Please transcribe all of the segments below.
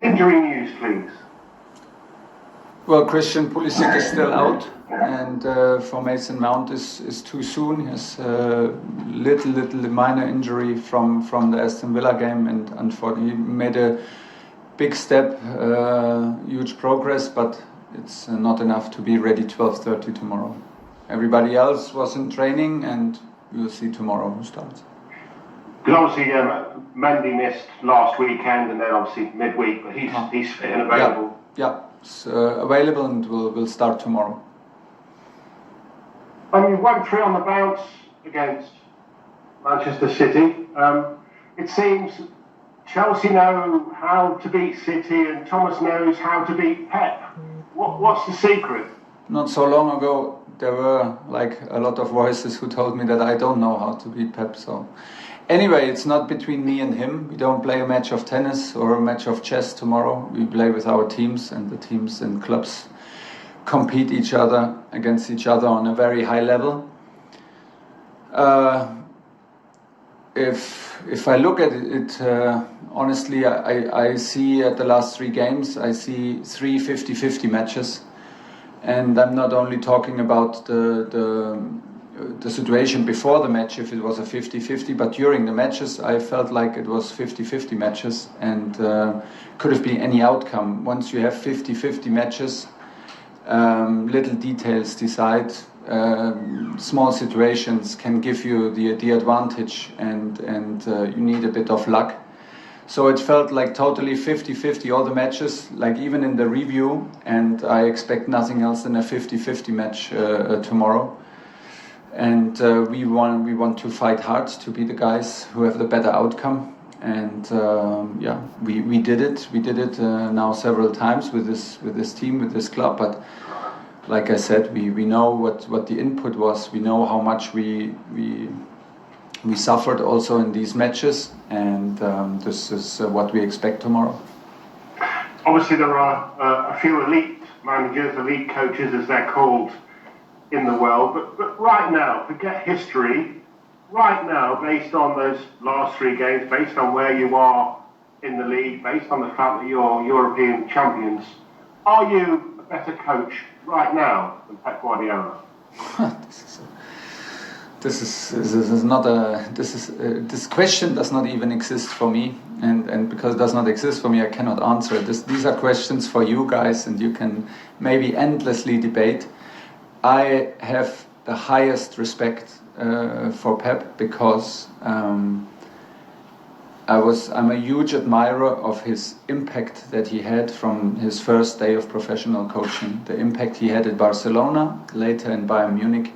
Injury news, please. Well, Christian Pulisic is still out, and for Mason Mount is too soon. He has little minor injury from the Aston Villa game, and unfortunately he made a big step, huge progress, but it's not enough to be ready 12:30 tomorrow. Everybody else was in training, and we'll see tomorrow who starts. Because obviously Mendy missed last weekend, and then obviously midweek, but he's fit and available. Yeah. It's available and will start tomorrow. You went 3 on the bounce against Manchester City. It seems Chelsea know how to beat City and Thomas knows how to beat Pep. What's the secret? Not so long ago, there were like a lot of voices who told me that I don't know how to beat Pep. So anyway, it's not between me and him. We don't play a match of tennis or a match of chess tomorrow. We play with our teams, and the teams and clubs compete against each other on a very high level. If I look at it, honestly, I see at the last 3 games, I see 3 50-50 matches. And I'm not only talking about the situation before the match, if it was a 50-50, but during the matches I felt like it was 50-50 matches, and could have been any outcome. Once you have 50-50 matches, little details decide, small situations can give you the advantage, and you need a bit of luck. So it felt like totally 50-50 all the matches, like even in the review, and I expect nothing else than a 50-50 match tomorrow. And we want to fight hard to be the guys who have the better outcome. And we did it. We did it now several times with this team, with this club. But like I said, we know what the input was. We know how much we suffered also in these matches, and this is what we expect tomorrow. Obviously, there are a few elite managers, elite coaches, as they're called, in the world, but right now, forget history, right now, based on those last 3 games, based on where you are in the league, based on the fact that you're European champions, are you a better coach right now than Pep Guardiola? This question does not even exist for me, and because it does not exist for me, I cannot answer it. These are questions for you guys, and you can maybe endlessly debate. I have the highest respect for Pep because I'm a huge admirer of his impact that he had from his first day of professional coaching. The impact he had at Barcelona, later in Bayern Munich,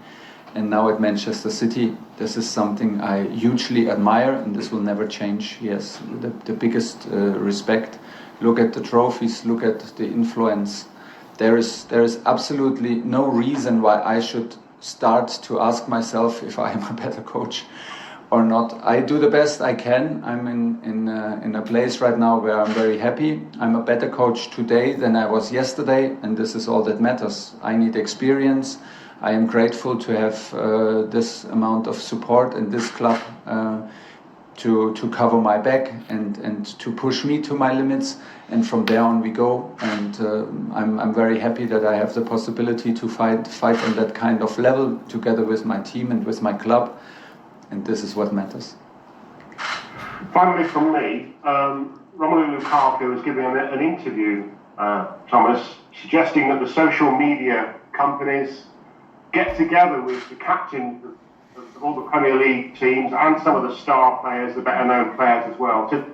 and now at Manchester City. This is something I hugely admire, and this will never change. He has the biggest respect. Look at the trophies, look at the influence. There is absolutely no reason why I should start to ask myself if I am a better coach or not. I do the best I can. I'm in a place right now where I'm very happy. I'm a better coach today than I was yesterday, and this is all that matters. I need experience. I am grateful to have this amount of support in this club to cover my back and to push me to my limits, and from there on we go. And I'm very happy that I have the possibility to fight on that kind of level together with my team and with my club, and this is what matters. Finally from me, Romelu Lukaku was giving an interview, Thomas, suggesting that the social media companies get together with the captains of all the Premier League teams and some of the star players, the better known players as well, to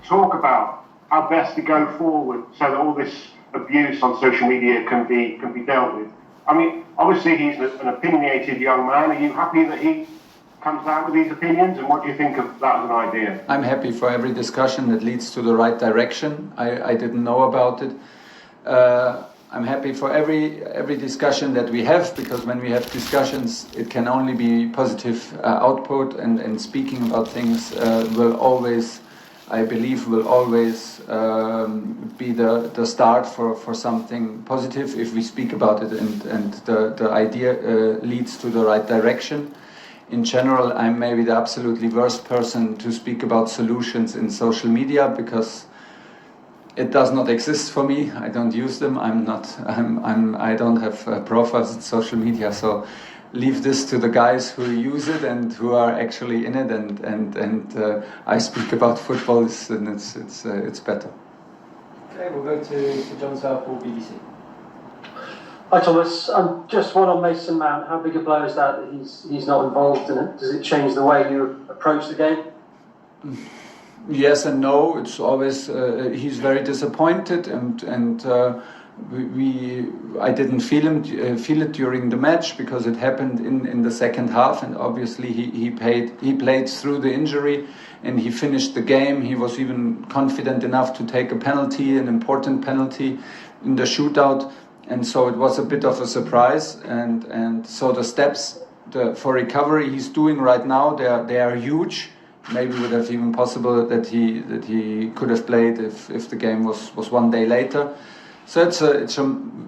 talk about how best to go forward so that all this abuse on social media can be dealt with. I mean, obviously he's an opinionated young man. Are you happy that he comes out with these opinions, and what do you think of that as an idea? I'm happy for every discussion that leads to the right direction. I didn't know about it. I'm happy for every discussion that we have, because when we have discussions, it can only be positive output, and speaking about things will always, I believe, will always be the start for something positive if we speak about it and the idea leads to the right direction. In general, I'm maybe the absolutely worst person to speak about solutions in social media, because it does not exist for me. I don't use them. I don't have profiles in social media. So leave this to the guys who use it and who are actually in it. And I speak about football, and it's better. Okay, we'll go to John Southall, BBC. Hi Thomas, just one on Mason Mount. How big a blow is that he's not involved in it? Does it change the way you approach the game? Yes and no. It's always he's very disappointed, and I didn't feel it during the match because it happened in the second half, and obviously he played through the injury and he finished the game. He was even confident enough to take a penalty, an important penalty in the shootout. And so it was a bit of a surprise, and so the steps for recovery he's doing right now, they are huge. Maybe would have even possible that he could have played if the game was one day later. So it's a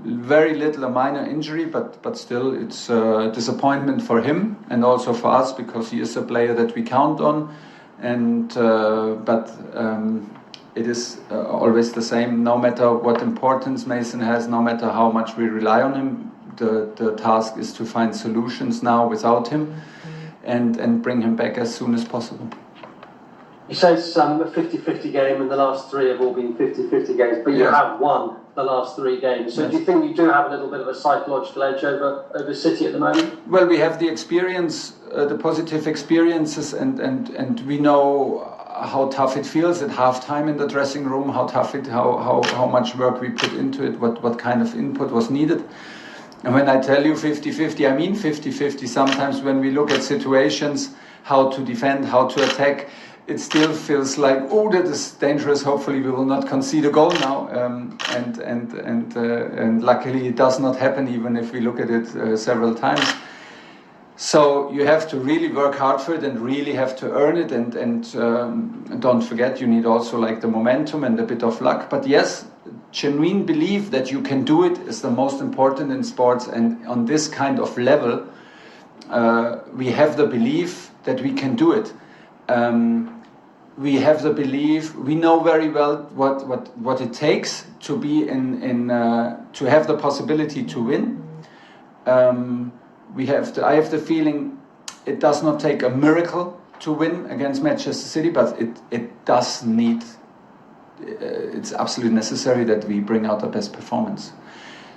very little, a minor injury, but still it's a disappointment for him and also for us because he is a player that we count on, and it is always the same. No matter what importance Mason has, no matter how much we rely on him, the task is to find solutions now without him, and bring him back as soon as possible. You say it's a 50-50 game, and the last three have all been 50-50 games, but you have won the last three games. So do you think you do have a little bit of a psychological edge over City at the moment? Well, we have the experience, the positive experiences, and we know how tough it feels at halftime in the dressing room, how much work we put into it, what kind of input was needed. And when I tell you 50-50, I mean 50-50. Sometimes when we look at situations, how to defend, how to attack, it still feels like, oh, that is dangerous. Hopefully we will not concede a goal now. And luckily it does not happen, even if we look at it several times. So you have to really work hard for it and really have to earn it. And don't forget, you need also like the momentum and a bit of luck. But yes, genuine belief that you can do it is the most important in sports. And on this kind of level, we have the belief that we can do it. We have the belief. We know very well what it takes to be to have the possibility to win. I have the feeling it does not take a miracle to win against Manchester City, but it does need. It's absolutely necessary that we bring out the best performance.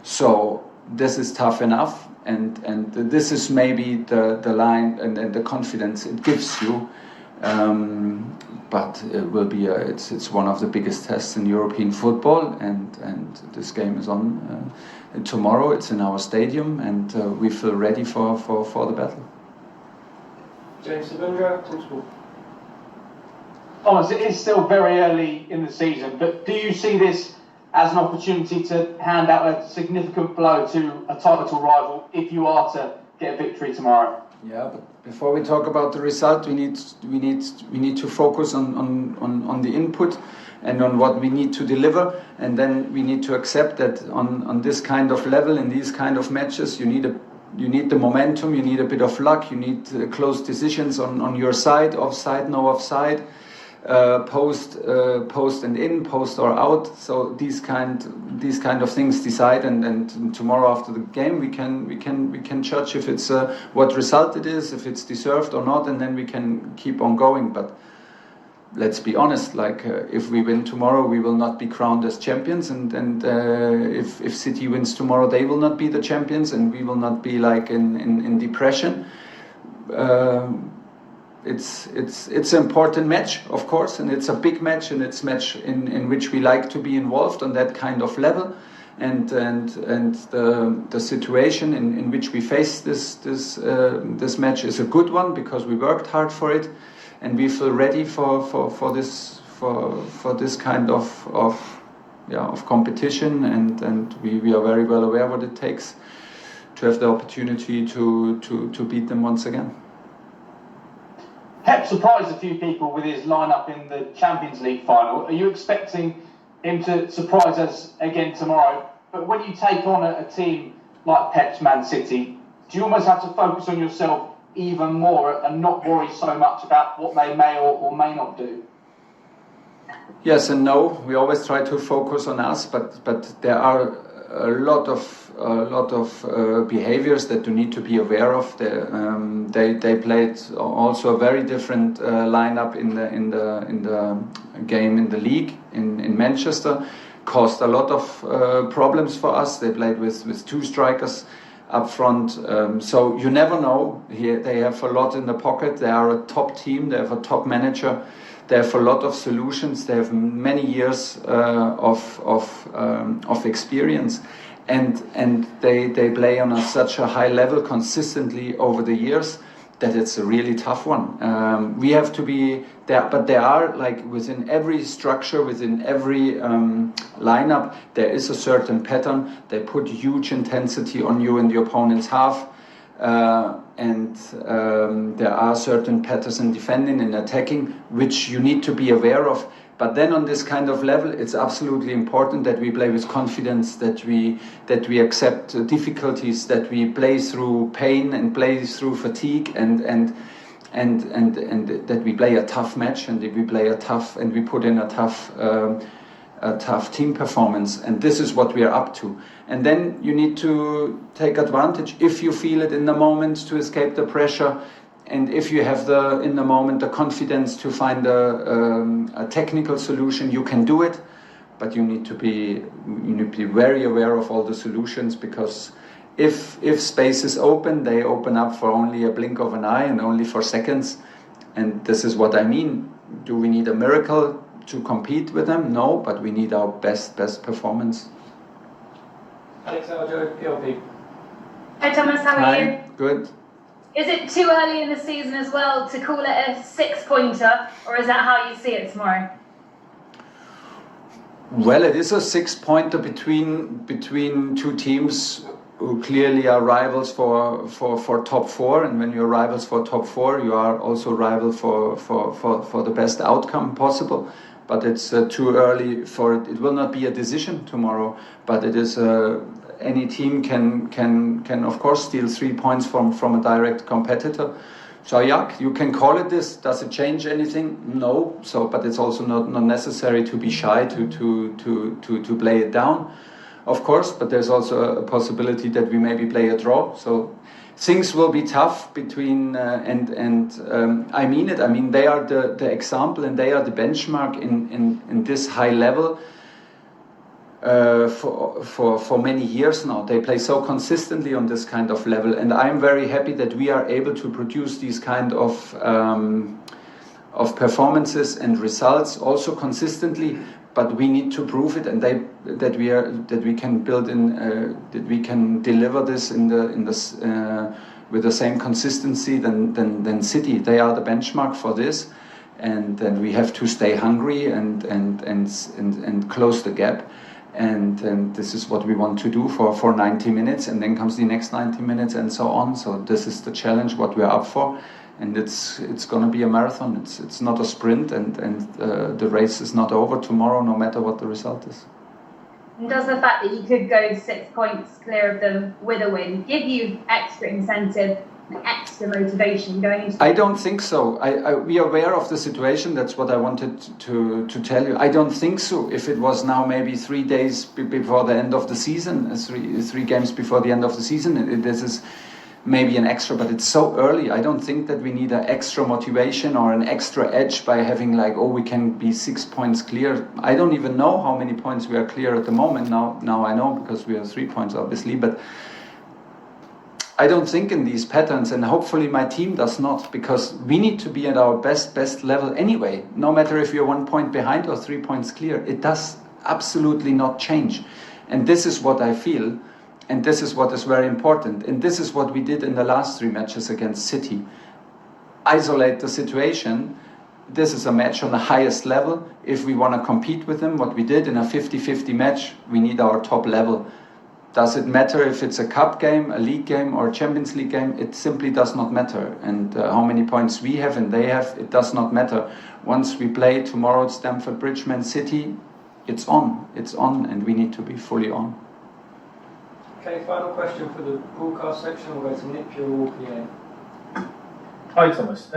So this is tough enough, and this is maybe the line and the confidence it gives you. But it will be it's one of the biggest tests in European football, and this game is on tomorrow. It's in our stadium, and we feel ready for the battle. James Savundra, TalkSport. Thomas, it is still very early in the season, but do you see this as an opportunity to hand out a significant blow to a title rival if you are to get a victory tomorrow? Yeah, but before we talk about the result, we need to focus on the input and on what we need to deliver, and then we need to accept that on this kind of level, in these kind of matches, you need the momentum, you need a bit of luck, you need close decisions on your side, offside, no offside, post and in, post or out. So these kind of things decide, and tomorrow after the game we can judge if it's what result it is, if it's deserved or not, and then we can keep on going. But let's be honest, if we win tomorrow, we will not be crowned as champions, and if City wins tomorrow, they will not be the champions, and we will not be in depression. It's an important match, of course, and it's a big match, and it's a match in which we like to be involved on that kind of level, and the situation in which we face this match is a good one because we worked hard for it, and we feel ready for this kind of competition, and we are very well aware what it takes to have the opportunity to beat them once again. Pep surprised a few people with his lineup in the Champions League final. Are you expecting him to surprise us again tomorrow? But when you take on a team like Pep's Man City, do you almost have to focus on yourself even more and not worry so much about what they may or may not do? Yes and no. We always try to focus on us, but there are a lot of behaviors that you need to be aware of. They played also a very different lineup in the game in the league in Manchester. Caused a lot of problems for us. They played with two strikers up front, so you never know. Here they have a lot in the pocket. They are a top team. They have a top manager. They have a lot of solutions. They have many years of experience, and they play on such a high level consistently over the years that it's a really tough one. We have to be there, but there are, like, within every structure, within every lineup, there is a certain pattern. They put huge intensity on you in the opponent's half. And there are certain patterns in defending and attacking which you need to be aware of. But then on this kind of level, it's absolutely important that we play with confidence, that we accept difficulties, that we play through pain and play through fatigue, and that we play a tough match, and that we play and we put in a tough team performance, and this is what we are up to. And then you need to take advantage, if you feel it in the moment, to escape the pressure, and if you have in the moment the confidence to find a technical solution, you can do it. But you need to be very aware of all the solutions, because if space is open, they open up for only a blink of an eye and only for seconds. And this is what I mean. Do we need a miracle to compete with them? No, but we need our best performance. Alex Aljo, PLP. Hi Thomas, how are you? Good. Is it too early in the season as well to call it a 6-pointer, or is that how you see it tomorrow? Well, it is a 6-pointer between two teams who clearly are rivals for top four, and when you're rivals for top four, you are also rival for the best outcome possible. But it's too early for it. It will not be a decision tomorrow, but it is any team can of course steal 3 points from a direct competitor. So yeah, you can call it this. Does it change anything? No. So, but it's also not necessary to be shy to play it down, of course. But there's also a possibility that we maybe play a draw. So things will be tough between I mean it. I mean, they are the example, and they are the benchmark in this high level. For many years now, they play so consistently on this kind of level, and I'm very happy that we are able to produce these kind of performances and results also consistently. But we need to prove it, and that we can build that we can deliver this with the same consistency than City. They are the benchmark for this, and then we have to stay hungry and close the gap. And this is what we want to do for 90 minutes, and then comes the next 90 minutes and so on. So this is the challenge what we're up for, and it's going to be a marathon. It's not a sprint, and the race is not over tomorrow, no matter what the result is. And does the fact that you could go 6 points clear of them with a win give you extra incentive, extra motivation going into? I don't think so. We are aware of the situation. That's what I wanted to tell you. I don't think so. If it was now maybe 3 days before the end of the season, three games before the end of the season, this is maybe an extra, but it's so early. I don't think that we need an extra motivation or an extra edge by having we can be 6 points clear. I don't even know how many points we are clear at the moment. Now I know, because we are 3 points obviously, but I don't think in these patterns, and hopefully my team does not, because we need to be at our best level anyway. No matter if you're 1 point behind or 3 points clear, it does absolutely not change. And this is what I feel, and this is what is very important. And this is what we did in the last 3 matches against City. Isolate the situation. This is a match on the highest level. If we want to compete with them, what we did in a 50-50 match, we need our top level. Does it matter if it's a cup game, a league game, or a Champions League game? It simply does not matter. And how many points we have and they have, it does not matter. Once we play tomorrow at Stamford Bridge, Man City, it's on, and we need to be fully on. Okay, final question for the broadcast section. We'll go to Nick, your PA. Hi, Thomas.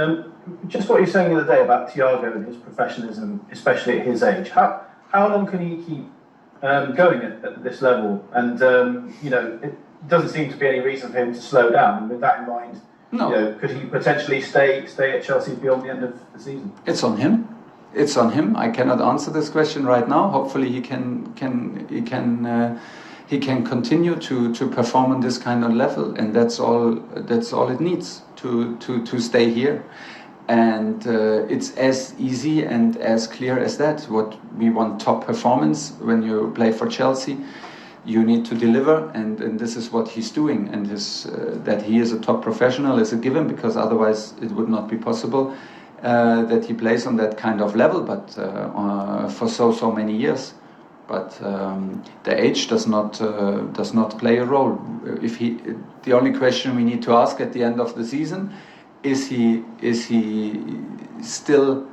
Just what you were saying the other day about Thiago and his professionalism, especially at his age. How long can he keep going at this level? And it doesn't seem to be any reason for him to slow down. And with that in mind, No. Could he potentially stay at Chelsea beyond the end of the season? It's on him. It's on him. I cannot answer this question right now. Hopefully, he can continue to perform on this kind of level, and that's all it needs to stay here. And it's as easy and as clear as that. What we want: top performance. When you play for Chelsea, you need to deliver, and this is what he's doing. And that he is a top professional is a given, because otherwise it would not be possible that he plays on that kind of level, but for so many years. But the age does not play a role. The only question we need to ask at the end of the season is he still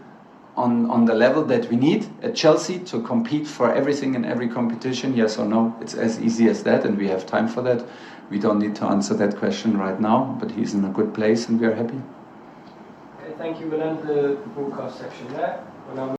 on the level that we need at Chelsea to compete for everything in every competition, yes or no? It's as easy as that, and we have time for that. We don't need to answer that question right now, but he's in a good place and we are happy. Okay, thank you. We'll end the broadcast section there. We'll now